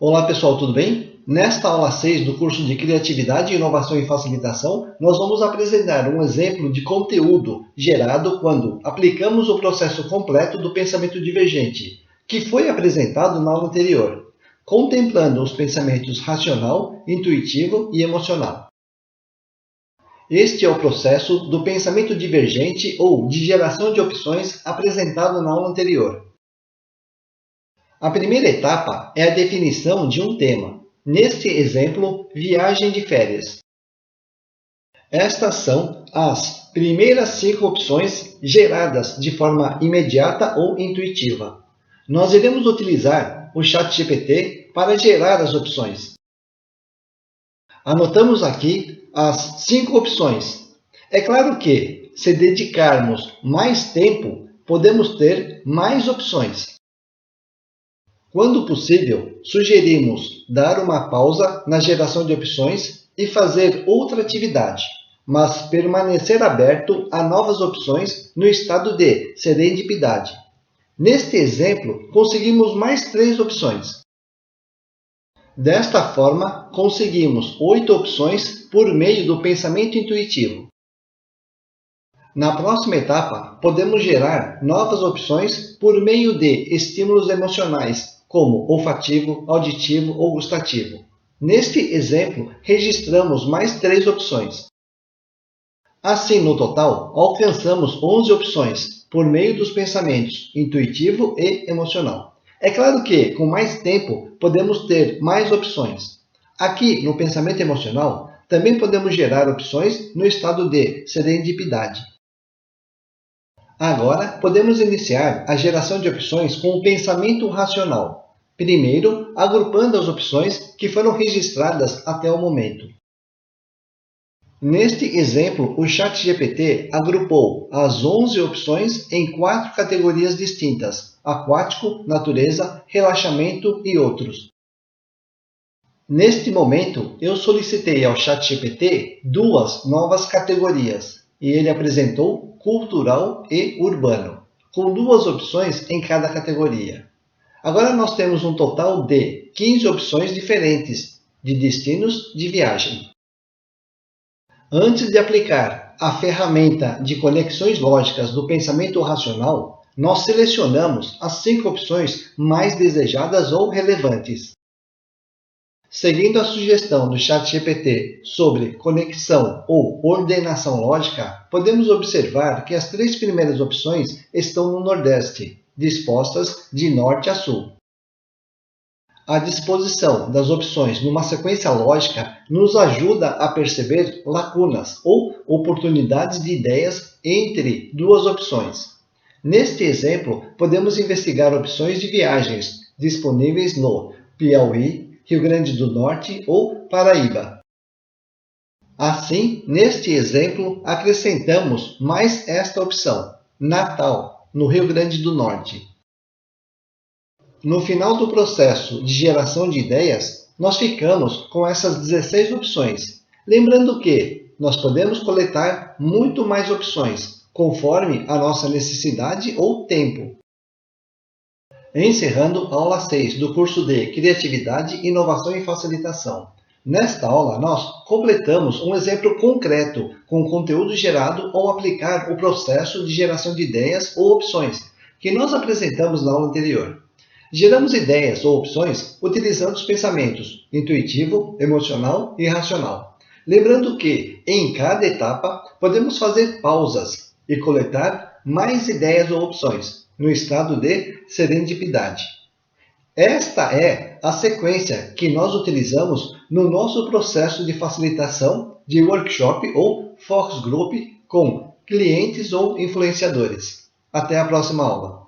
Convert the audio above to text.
Olá pessoal, tudo bem? Nesta aula 6 do curso de Criatividade, Inovação e Facilitação, nós vamos apresentar um exemplo de conteúdo gerado quando aplicamos o processo completo do pensamento divergente, que foi apresentado na aula anterior, contemplando os pensamentos racional, intuitivo e emocional. Este é o processo do pensamento divergente ou de geração de opções apresentado na aula anterior. A primeira etapa é a definição de um tema. Neste exemplo, viagem de férias. Estas são as primeiras 5 opções geradas de forma imediata ou intuitiva. Nós iremos utilizar o ChatGPT para gerar as opções. Anotamos aqui as 5 opções. É claro que, se dedicarmos mais tempo, podemos ter mais opções. Quando possível, sugerimos dar uma pausa na geração de opções e fazer outra atividade, mas permanecer aberto a novas opções no estado de serendipidade. Neste exemplo, conseguimos mais 3 opções. Desta forma, conseguimos 8 opções por meio do pensamento intuitivo. Na próxima etapa, podemos gerar novas opções por meio de estímulos emocionais, como olfativo, auditivo ou gustativo. Neste exemplo, registramos mais 3 opções. Assim, no total, alcançamos 11 opções por meio dos pensamentos intuitivo e emocional. É claro que, com mais tempo, podemos ter mais opções. Aqui, no pensamento emocional, também podemos gerar opções no estado de serendipidade. Agora, podemos iniciar a geração de opções com o pensamento racional. Primeiro, agrupando as opções que foram registradas até o momento. Neste exemplo, o ChatGPT agrupou as 11 opções em 4 categorias distintas: aquático, natureza, relaxamento e outros. Neste momento, eu solicitei ao ChatGPT 2 novas categorias e ele apresentou cultural e urbano, com 2 opções em cada categoria. Agora nós temos um total de 15 opções diferentes de destinos de viagem. Antes de aplicar a ferramenta de conexões lógicas do pensamento racional, nós selecionamos as 5 opções mais desejadas ou relevantes. Seguindo a sugestão do ChatGPT sobre conexão ou ordenação lógica, podemos observar que as 3 primeiras opções estão no Nordeste, dispostas de norte a sul. A disposição das opções numa sequência lógica nos ajuda a perceber lacunas ou oportunidades de ideias entre 2 opções. Neste exemplo, podemos investigar opções de viagens disponíveis no Piauí, Rio Grande do Norte ou Paraíba. Assim, neste exemplo, acrescentamos mais esta opção, Natal, no Rio Grande do Norte. No final do processo de geração de ideias, nós ficamos com essas 16 opções. Lembrando que nós podemos coletar muito mais opções, conforme a nossa necessidade ou tempo. Encerrando a aula 6 do curso de Criatividade, Inovação e Facilitação. Nesta aula, nós completamos um exemplo concreto com conteúdo gerado ao aplicar o processo de geração de ideias ou opções, que nós apresentamos na aula anterior. Geramos ideias ou opções utilizando os pensamentos intuitivo, emocional e racional. Lembrando que, em cada etapa, podemos fazer pausas e coletar mais ideias ou opções, no estado de serendipidade. Esta é a sequência que nós utilizamos no nosso processo de facilitação de workshop ou focus group com clientes ou influenciadores. Até a próxima aula.